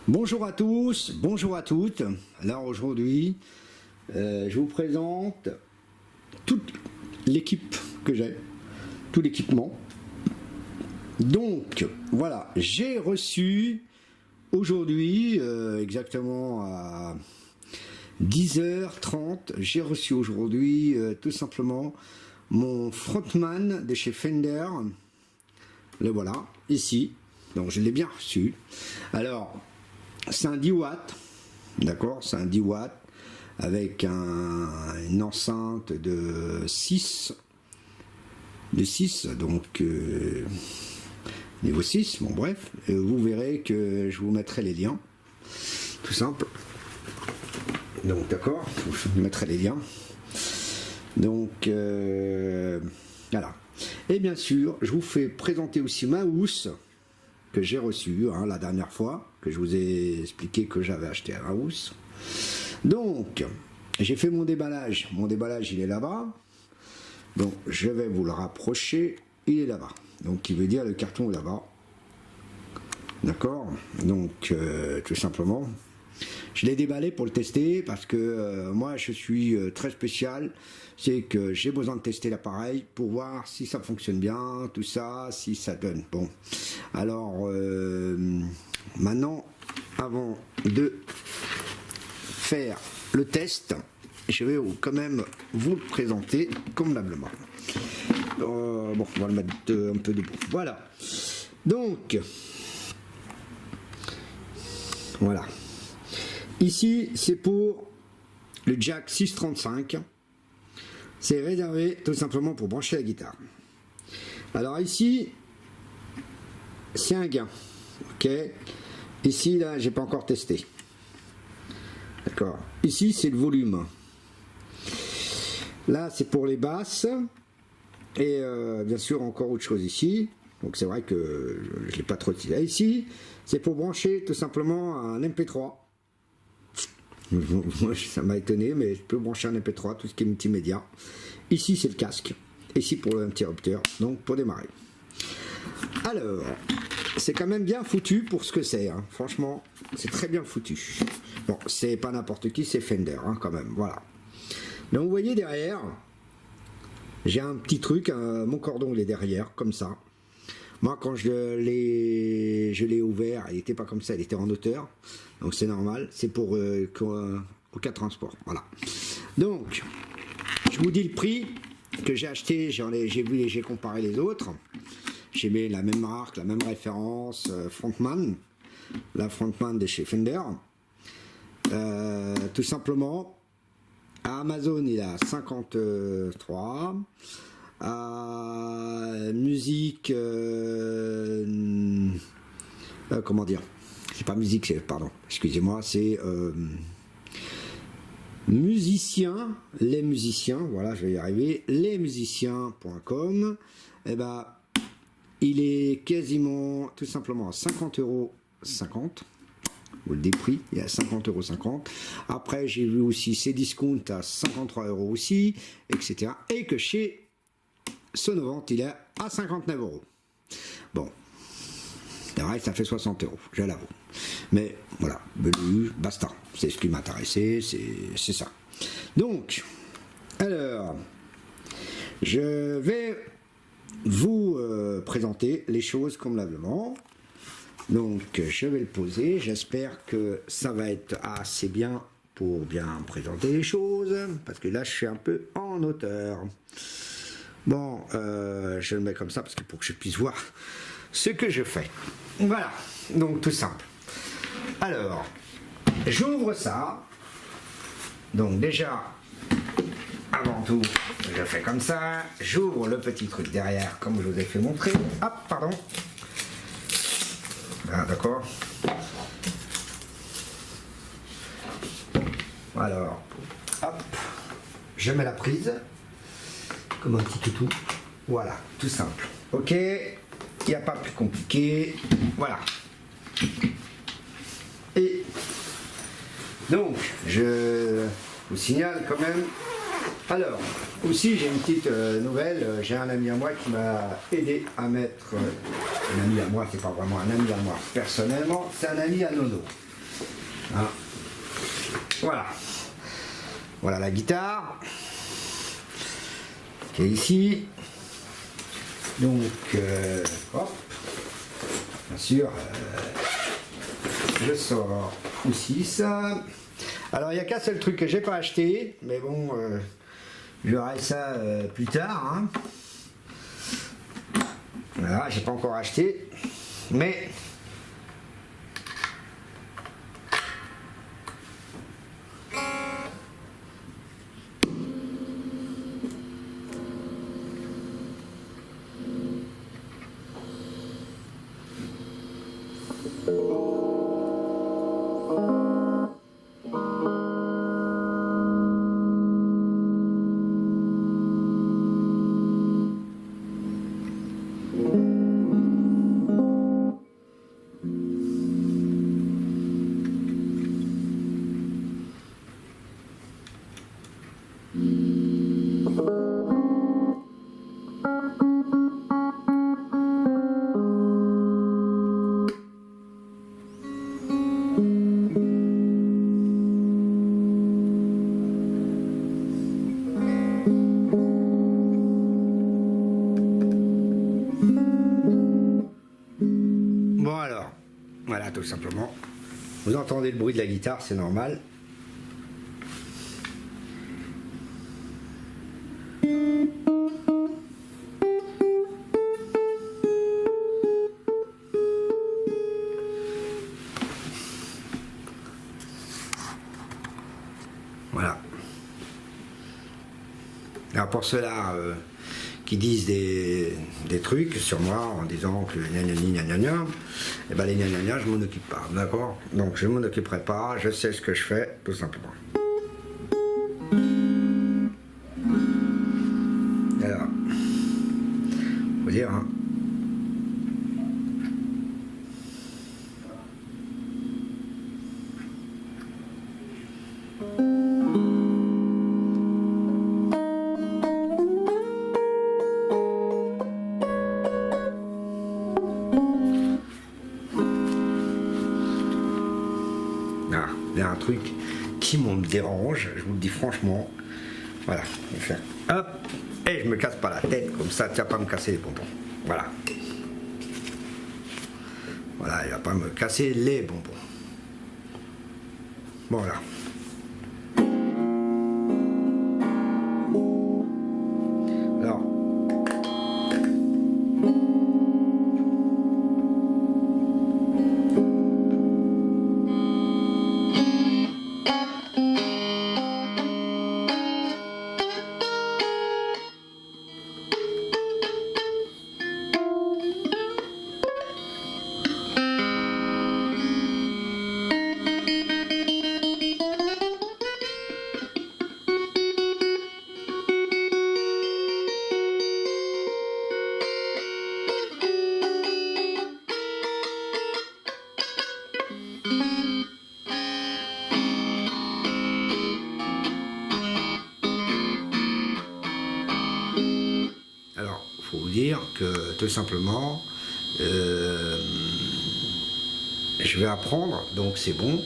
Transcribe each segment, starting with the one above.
Bonjour à tous, bonjour à toutes. Alors aujourd'hui, je vous présente toute l'équipe que j'ai, tout l'équipement. Donc voilà, j'ai reçu aujourd'hui, exactement à 10h30, j'ai reçu aujourd'hui tout simplement mon frontman de chez Fender. Le voilà, ici. Donc je l'ai bien reçu. Alors, c'est un 10 watts, d'accord, c'est un 10 watts avec une enceinte de 6, donc niveau 6, bon bref, vous verrez que je vous mettrai les liens, tout simple. Donc d'accord, je vous mettrai les liens. Donc voilà. Et bien sûr, je vous fais présenter aussi ma housse que j'ai reçue la dernière fois, que je vous ai expliqué que j'avais acheté à la housse. Donc, j'ai fait mon déballage. Mon déballage, il est là-bas. Donc, je vais vous le rapprocher. Il est là-bas. Donc, qui veut dire le carton est là-bas. D'accord? Donc, tout simplement, je l'ai déballé pour le tester parce que moi, je suis très spécial. C'est que j'ai besoin de tester l'appareil pour voir si ça fonctionne bien, tout ça, si ça donne. Bon, alors maintenant, avant de faire le test, je vais quand même vous le présenter convenablement. Bon, on va le mettre un peu debout. Voilà. Donc, voilà. Ici, c'est pour le jack 635. C'est réservé tout simplement pour brancher la guitare. Alors ici, c'est un gain. Ok. Ici, là, j'ai pas encore testé. D'accord. Ici, c'est le volume. Là, c'est pour les basses. Et bien sûr, encore autre chose ici. Donc c'est vrai que je l'ai pas trop utilisé. Ici, c'est pour brancher tout simplement un MP3. Moi, ça m'a étonné, mais je peux brancher un MP3, tout ce qui est multimédia. Ici, c'est le casque. Ici, pour l'interrupteur, donc pour démarrer. Alors, c'est quand même bien foutu pour ce que c'est. Hein. Franchement, c'est très bien foutu. Bon, c'est pas n'importe qui, c'est Fender, quand même. Voilà. Donc, vous voyez derrière, j'ai un petit truc, mon cordon, il est derrière, comme ça. Moi, quand je l'ai ouvert, il n'était pas comme ça, il était en hauteur. Donc c'est normal, c'est pour aucun transport. Voilà. Donc, je vous dis le prix que j'ai acheté, j'ai comparé les autres. J'ai mis la même marque, la même référence, Frontman, la Frontman de chez Fender. Tout simplement, à Amazon, il a 53. Musique, comment dire, c'est pas musique, c'est, pardon, excusez-moi, c'est musiciens, les musiciens, voilà, je vais y arriver, lesmusiciens.com, et ben, il est quasiment, tout simplement, à 50,50 €, ou le déprix, il est à 50,50 €. Après, j'ai vu aussi ses discounts à 53 € aussi, etc. Et que chez Sonovant, il est à 59 €. Bon, c'est vrai que ça fait 60 €, je l'avoue. Mais voilà, basta. C'est ce qui m'intéressait, c'est ça. Donc, alors, je vais vous présenter les choses convenablement. Donc, je vais le poser. J'espère que ça va être assez bien pour bien présenter les choses. Parce que là, je suis un peu en hauteur. Bon, je le mets comme ça parce que pour que je puisse voir ce que je fais. Voilà, donc tout simple. Alors, j'ouvre ça. Donc déjà, avant tout, je fais comme ça. J'ouvre le petit truc derrière, comme je vous ai fait montrer. Hop, pardon. Ah, d'accord. Alors, hop, je mets la prise. Comme un petit toutou, voilà, tout simple. Ok, il n'y a pas plus compliqué, voilà. Et donc, je vous signale quand même. Alors, aussi j'ai une petite nouvelle, j'ai un ami à moi qui m'a aidé à mettre, un ami à moi, c'est pas vraiment un ami à moi personnellement, c'est un ami à Nono. Hein. Voilà. Voilà la guitare qui est ici. Donc, hop, bien sûr, je sors aussi ça. Alors, il n'y a qu'un seul truc que j'ai pas acheté, mais bon, je verrai ça plus tard. Hein. Voilà, j'ai pas encore acheté, mais bon alors, voilà tout simplement. Vous entendez le bruit de la guitare, c'est normal. Voilà. Alors pour ceux-là qui disent des trucs sur moi en disant que gna gna gna gna gna, et ben les gna gna gna, je m'en occupe pas, d'accord? Donc je m'en occuperai pas, je sais ce que je fais, tout simplement. Alors, faut dire, hein. Il y a un truc qui me dérange, je vous le dis franchement. Voilà, je vais faire hop, et je me casse pas la tête, comme ça, tu vas pas me casser les bonbons. Voilà. Voilà, il va pas me casser les bonbons. Voilà. Alors. Alors, il faut vous dire que tout simplement, je vais apprendre, donc c'est bon.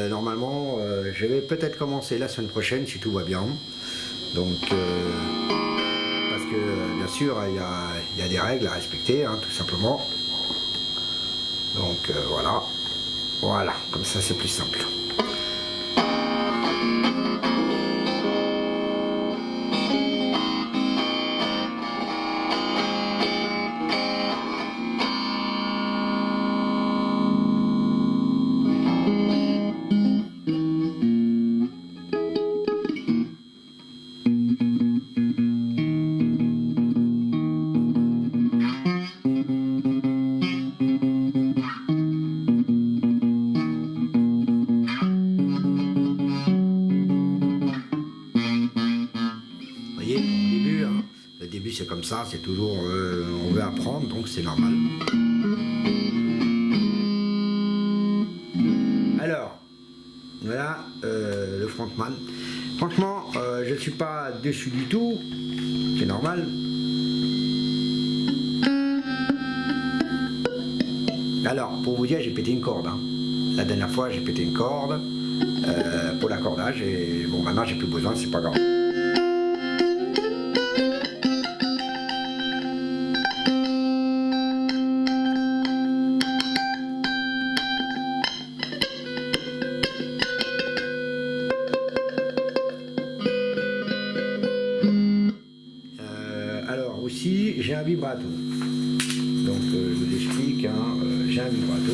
Normalement, je vais peut-être commencer la semaine prochaine si tout va bien. Donc, parce que bien sûr, il y a des règles à respecter, hein, tout simplement. Donc voilà, voilà, comme ça c'est plus simple. C'est comme ça, c'est toujours, on veut apprendre, donc c'est normal. Alors, voilà le frontman. Franchement, je ne suis pas déçu du tout, c'est normal. Alors, pour vous dire, j'ai pété une corde. Hein. La dernière fois, j'ai pété une corde pour l'accordage et bon, maintenant j'ai plus besoin, c'est pas grave. Alors aussi, j'ai un vibrato. Donc je vous explique, hein, j'ai un vibrato.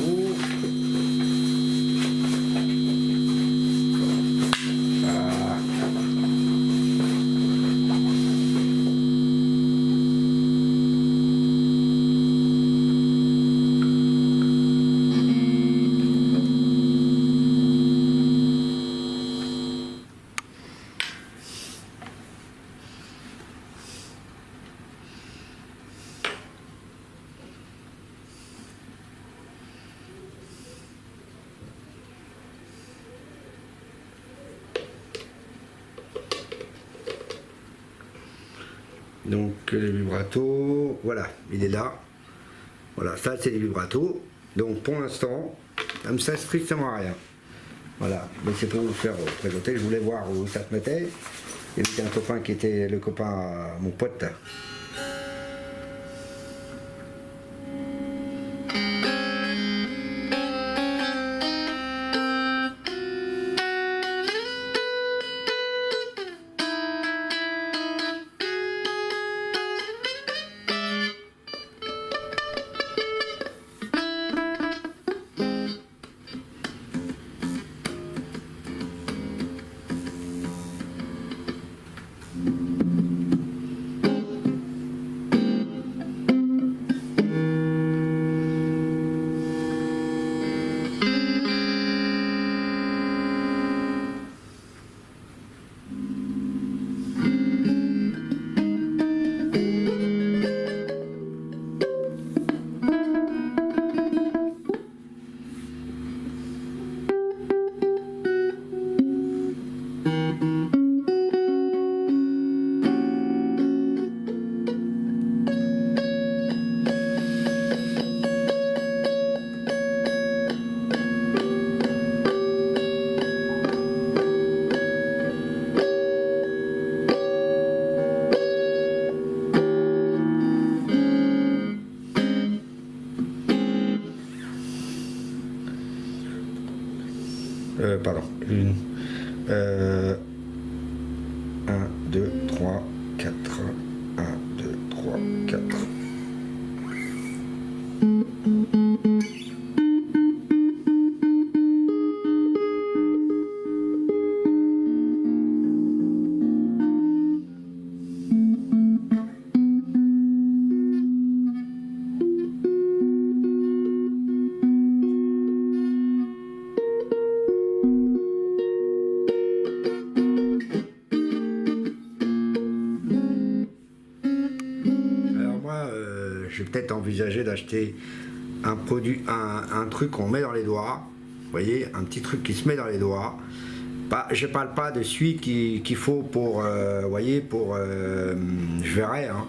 Donc le vibrato, voilà, il est là. Voilà, ça c'est les vibratos. Donc pour l'instant, ça me sert strictement à rien. Voilà, mais c'est pour vous faire présenter. Je voulais voir où ça se mettait. Il y avait un copain qui était le copain, mon pote. Pardon. 1, 2, 3, 4. 1, 2, 3, 4. Je vais peut-être envisager d'acheter un produit, un truc qu'on met dans les doigts. Vous voyez, un petit truc qui se met dans les doigts. Je parle pas de celui qu'il faut pour, voyez, pour, je verrai, hein,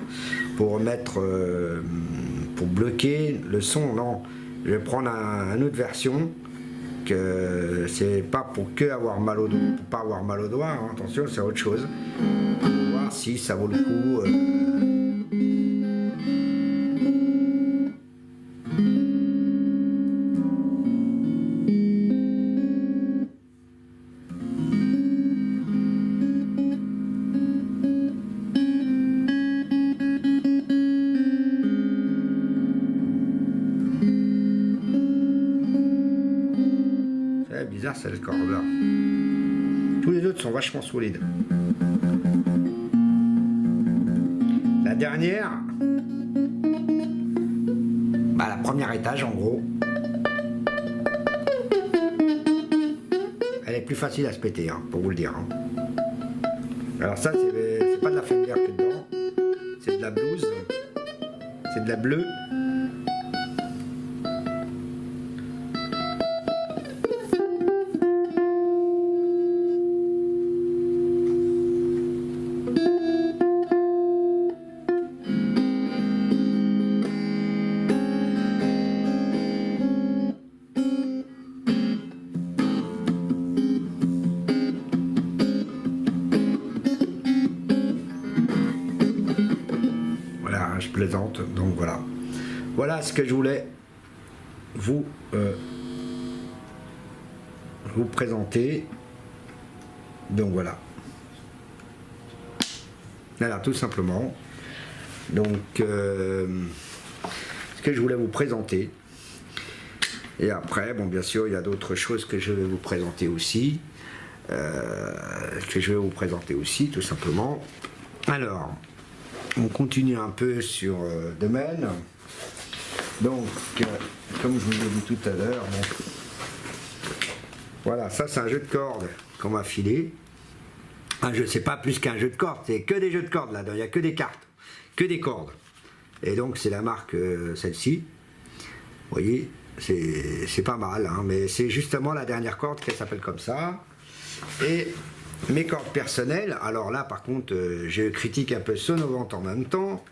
pour mettre, pour bloquer le son. Non, je vais prendre une autre version. Que c'est pas pour que avoir mal au doigt, pour pas avoir mal au doigt. Hein, attention, c'est autre chose. Pour voir si ça vaut le coup. Bizarre cette corde là. Tous les autres sont vachement solides. La dernière, la première étage en gros, elle est plus facile à se péter, hein, pour vous le dire. Hein. Alors ça c'est pas de la Fender que dedans, c'est de la blues, c'est de la bleue. plaisante. Donc voilà. Voilà ce que je voulais vous présenter. Donc voilà. Voilà, tout simplement. Donc ce que je voulais vous présenter. Et après, bon, bien sûr, il y a d'autres choses que je vais vous présenter aussi. Tout simplement. Alors, on continue un peu sur domaine. Donc, comme je vous l'ai dit tout à l'heure, voilà, ça c'est un jeu de cordes qu'on m'a filé. Un jeu, c'est pas plus qu'un jeu de cordes, c'est que des jeux de cordes là-dedans, il n'y a que des cartes, que des cordes. Et donc c'est la marque celle-ci. Vous voyez, c'est pas mal, hein, mais c'est justement la dernière corde qui s'appelle comme ça. Et mes cordes personnelles, alors là par contre, je critique un peu Sonovant en même temps.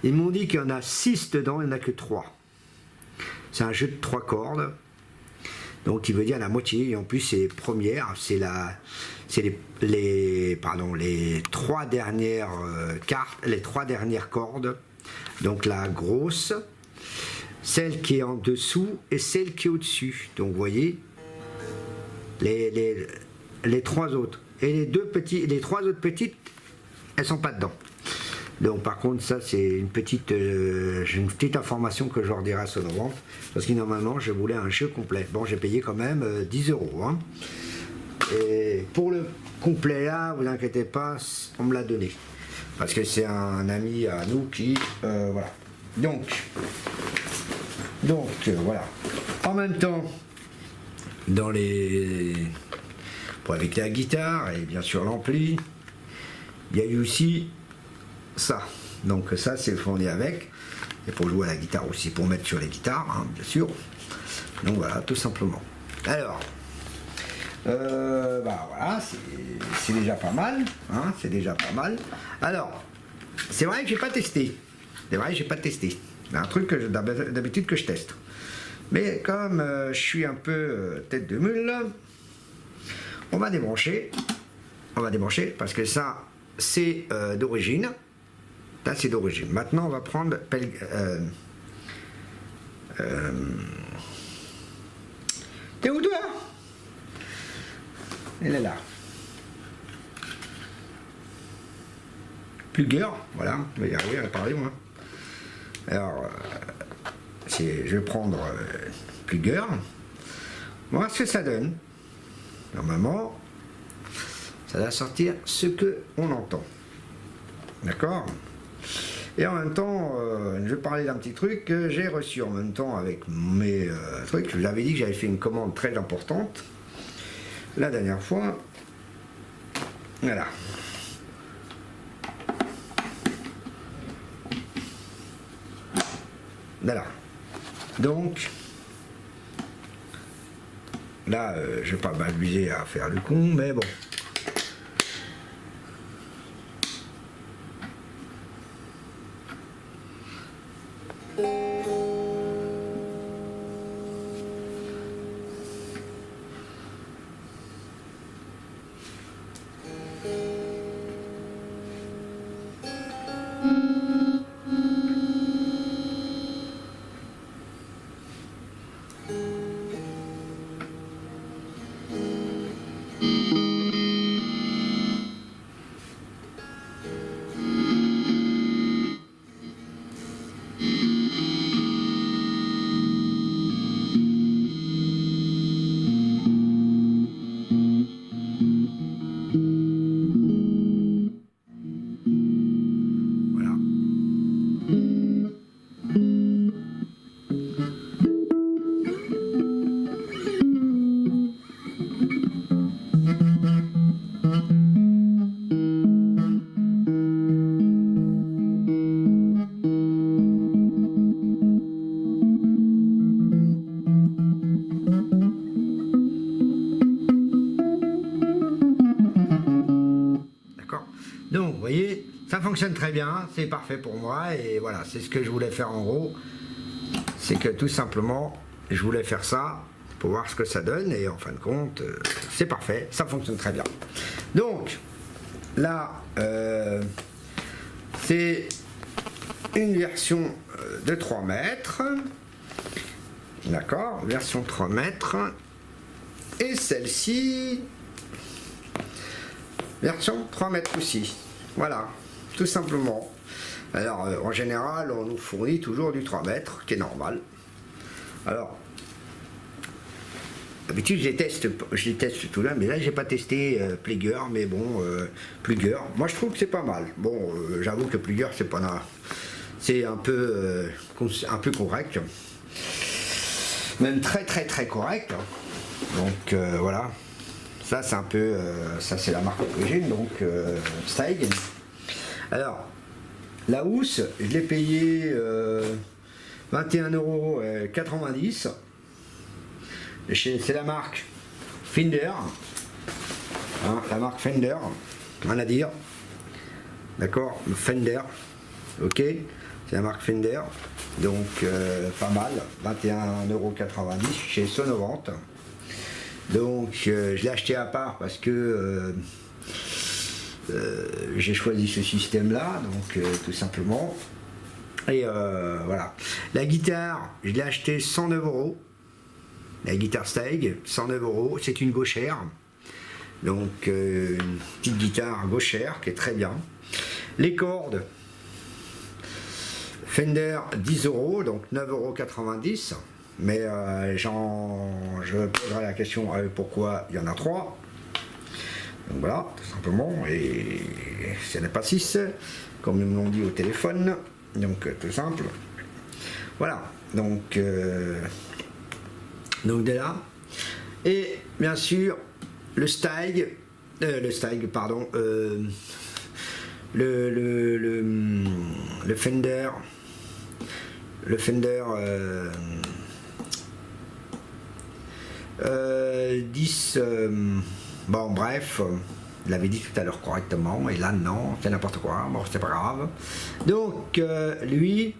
Ils m'ont dit qu'il y en a 6 dedans, il n'y en a que 3. C'est un jeu de 3 cordes. Donc il veut dire la moitié, et en plus c'est les premières, c'est les 3 dernières cartes, les 3 dernières cordes. Donc la grosse, celle qui est en dessous et celle qui est au-dessus. Donc vous voyez, les 3 autres. Et les 3 autres petites, elles sont pas dedans. Donc par contre ça c'est une petite information que je leur dirai à Sonovant, parce que normalement je voulais un jeu complet. Bon, j'ai payé quand même 10 €. Hein. Et pour le complet là, vous inquiétez pas, on me l'a donné. Parce que c'est un ami à nous qui... voilà. Donc voilà. En même temps, pour avec la guitare et bien sûr l'ampli, il y a eu aussi ça. Donc ça c'est fourni avec. Et pour jouer à la guitare aussi, pour mettre sur les guitares, hein, bien sûr. Donc voilà, tout simplement. Alors, voilà, c'est déjà pas mal. Hein, c'est déjà pas mal. Alors, c'est vrai que j'ai pas testé. C'est un truc que d'habitude que je teste. Mais comme je suis un peu tête de mule, on va débrancher. Parce que ça, c'est d'origine. Là, c'est d'origine. Maintenant, on va prendre... T'es où, toi? Elle est là. Plugger, voilà. Je vais y arriver à parler, moi. Alors, je vais prendre Plugger. Voir ce que ça donne. Normalement, ça va sortir ce que on entend. D'accord? Et en même temps, je vais parler d'un petit truc que j'ai reçu en même temps avec mes trucs. Je vous avais dit que j'avais fait une commande très importante la dernière fois. Voilà. Voilà. Donc, là, je vais pas m'amuser à faire le con, mais bon. Donc, vous voyez, ça fonctionne très bien, c'est parfait pour moi, et voilà, c'est ce que je voulais faire en gros. C'est que tout simplement, je voulais faire ça pour voir ce que ça donne, et en fin de compte, c'est parfait, ça fonctionne très bien. Donc, là, c'est une version de 3 mètres. D'accord, version 3 mètres. Et celle-ci, version 3 mètres aussi. Voilà, tout simplement. Alors, en général, on nous fournit toujours du 3 mètres, qui est normal. Alors, d'habitude, je les teste tout là, mais là, j'ai pas testé Plugger, mais bon, Plugger, moi, je trouve que c'est pas mal. Bon, j'avoue que Plugger, c'est pas là. C'est un peu correct. Même très correct. Donc, voilà. Ça, c'est un peu... ça, c'est la marque d'origine, donc Steigen. Alors, la housse, je l'ai payé 21,90 €. C'est la marque Fender. Hein, la marque Fender, rien à dire. D'accord, Fender. Ok, c'est la marque Fender. Donc, pas mal. 21,90 € chez Sonovante. Donc, je l'ai acheté à part parce que j'ai choisi ce système-là, donc tout simplement. Et voilà. La guitare, je l'ai acheté 109 €. La guitare Steg, 109 €. C'est une gauchère. Donc, une petite guitare gauchère qui est très bien. Les cordes, Fender 10 €, donc 9,90 €. Mais je poserai la question pourquoi il y en a 3. Donc voilà, tout simplement. Et ce n'est pas 6, comme ils me l'ont dit au téléphone. Donc tout simple. Voilà. Donc de là. Et bien sûr, le Steg, pardon. Le Fender. Le Fender 10, bon bref, il l'avait dit tout à l'heure correctement, et là non, c'est n'importe quoi, bon c'est pas grave. Donc lui,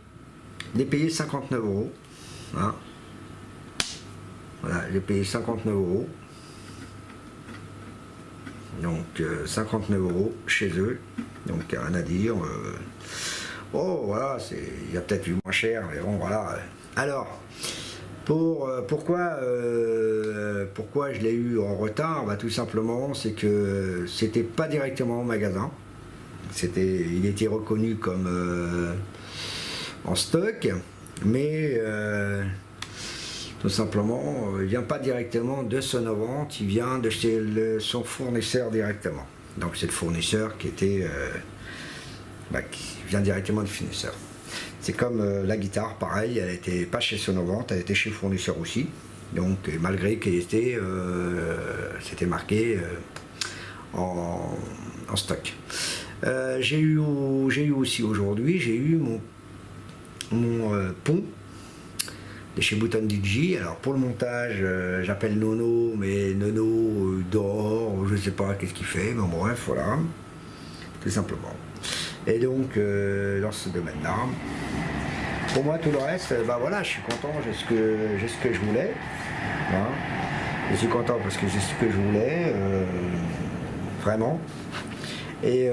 il est payé 59 €. Hein. Voilà, il est payé 59 €. Donc 59 € chez eux, donc rien à dire. Oh voilà, il y a peut-être eu moins cher, mais bon voilà. Alors, pourquoi je l'ai eu en retard, bah, tout simplement, c'est que c'était pas directement au magasin. Il était reconnu comme en stock, mais tout simplement, il vient pas directement de Sonovante, il vient de chez son fournisseur directement. Donc c'est le fournisseur qui était qui vient directement du fournisseur. C'est comme la guitare, pareil, elle n'était pas chez Sonovante, elle était chez le fournisseur aussi. Donc malgré qu'elle était, c'était marqué en stock. J'ai eu aussi aujourd'hui, j'ai eu mon pont de chez Button DJ. Alors pour le montage, j'appelle Nono, mais Nono dehors, je sais pas qu'est-ce qu'il fait, mais bref, voilà, tout simplement. Et donc, dans ce domaine-là, pour moi, tout le reste, bah voilà, je suis content, j'ai ce que je voulais. Hein. Je suis content parce que j'ai ce que je voulais, vraiment. Et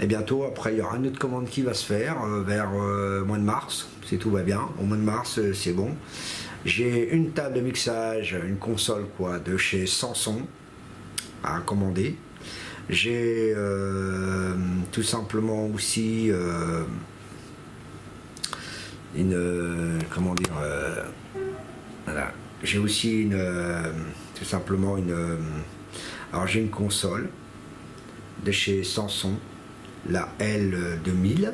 bientôt, après, il y aura une autre commande qui va se faire vers mois de mars, si tout va bien. Au mois de mars, c'est bon. J'ai une table de mixage, une console quoi, de chez Samson à commander. J'ai tout simplement aussi comment dire, voilà. J'ai aussi tout simplement alors j'ai une console de chez Samson, la L2000.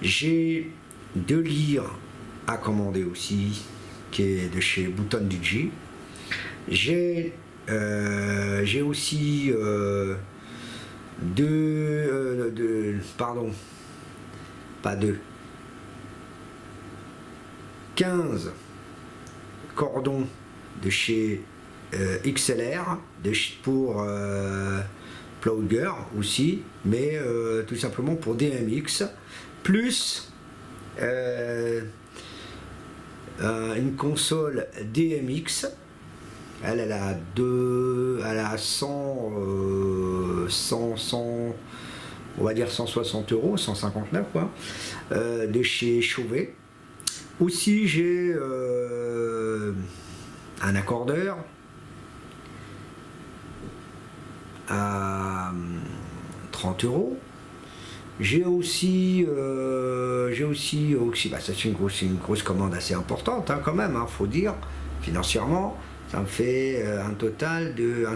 J'ai 2 lyres à commander aussi, qui est de chez Button DJ. J'ai aussi 15 cordons de chez XLR pour Plugger aussi, mais tout simplement pour DMX, plus une console DMX. Elle a 100 on va dire 160 euros, 159 quoi, de chez Chauvet. Aussi j'ai un accordeur à 30 euros. J'ai aussi, bah, c'est une grosse commande assez importante hein, quand même, hein, faut dire, financièrement, ça me fait un total de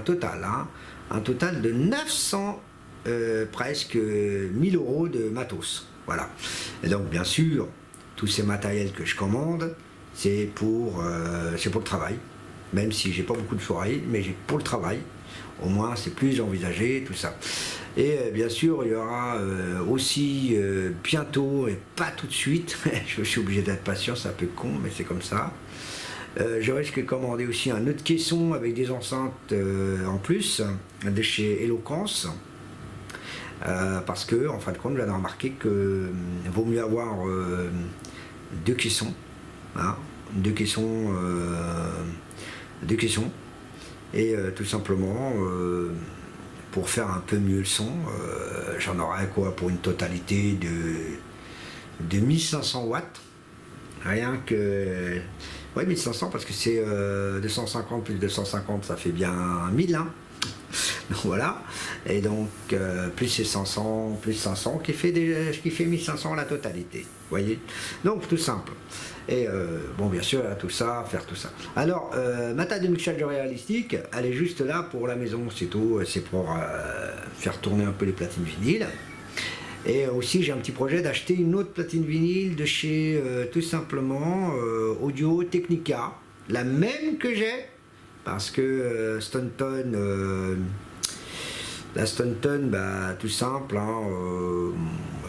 900, presque 1000 euros de matos, voilà. Et donc bien sûr, tous ces matériels que je commande, c'est pour le travail, même si j'ai pas beaucoup de soirées, mais j'ai pour le travail. Au moins c'est plus envisagé tout ça. Et bien sûr il y aura aussi bientôt, et pas tout de suite, je suis obligé d'être patient, c'est un peu con mais c'est comme ça, je risque de commander aussi un autre caisson avec des enceintes en plus de chez Eloquence, parce que en fin de compte j'ai remarqué que vaut mieux avoir deux caissons, hein, deux caissons et tout simplement pour faire un peu mieux le son, j'en aurai quoi pour une totalité de 1500 watts, rien que, ouais 1500 parce que c'est 250 plus 250 ça fait bien 1000 hein. Donc voilà, et donc plus c'est 500 plus 500 qui fait 1500 la totalité, vous voyez, donc tout simple. Et bon bien sûr tout ça, faire tout ça. Alors ma table de mixage réalistique, elle est juste là pour la maison, c'est tout, c'est pour faire tourner un peu les platines vinyles. Et aussi j'ai un petit projet d'acheter une autre platine vinyle de chez tout simplement Audio Technica, la même que j'ai, parce que la Stanton, bah, tout simple, hein,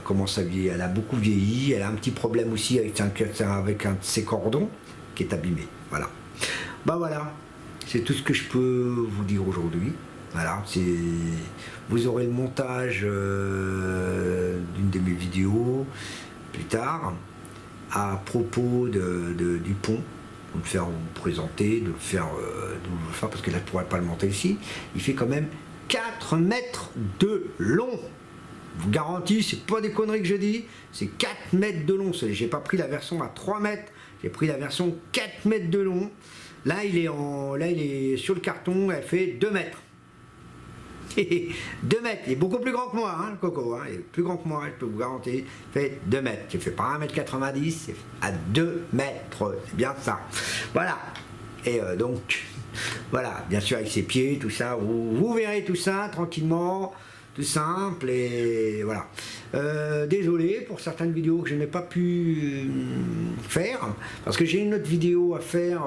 commence à vieillir, elle a beaucoup vieilli, elle a un petit problème aussi avec un de ses cordons qui est abîmé. Voilà. Bah voilà, c'est tout ce que je peux vous dire aujourd'hui. Voilà, vous aurez le montage d'une de mes vidéos plus tard à propos du pont. De le faire vous présenter, de le faire parce que là je ne pourrais pas le monter ici. Il fait quand même 4 mètres de long. Je vous garantis, c'est pas des conneries que je dis, c'est 4 mètres de long. J'ai pas pris la version à 3 mètres, j'ai pris la version 4 mètres de long. Là il est sur le carton, elle fait 2 mètres. 2 mètres, il est beaucoup plus grand que moi, hein, le coco, hein, il est plus grand que moi, je peux vous garantir, il fait 2 mètres, il fait pas 1m90, c'est à 2 mètres, c'est bien ça, voilà, et donc, voilà, bien sûr avec ses pieds, tout ça, vous verrez tout ça tranquillement, tout simple, et voilà. Désolé pour certaines vidéos que je n'ai pas pu faire, parce que j'ai une autre vidéo à faire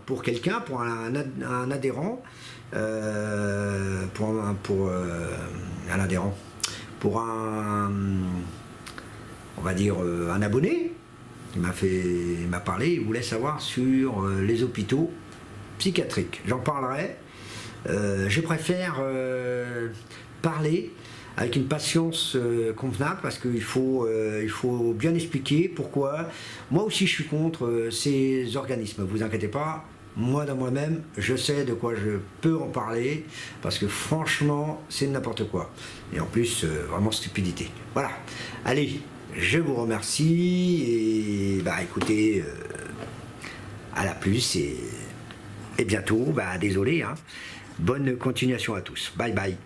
pour quelqu'un, pour un adhérent, pour un adhérent, pour on va dire un abonné, il m'a parlé, il voulait savoir sur les hôpitaux psychiatriques. J'en parlerai. Je préfère parler avec une patience convenable, parce qu'il faut bien expliquer pourquoi. Moi aussi je suis contre ces organismes, vous inquiétez pas. Moi, dans moi-même, je sais de quoi je peux en parler, parce que franchement, c'est n'importe quoi. Et en plus, vraiment stupidité. Voilà. Allez, je vous remercie, et bah écoutez, à la plus, et bientôt, bah désolé, hein. Bonne continuation à tous. Bye bye.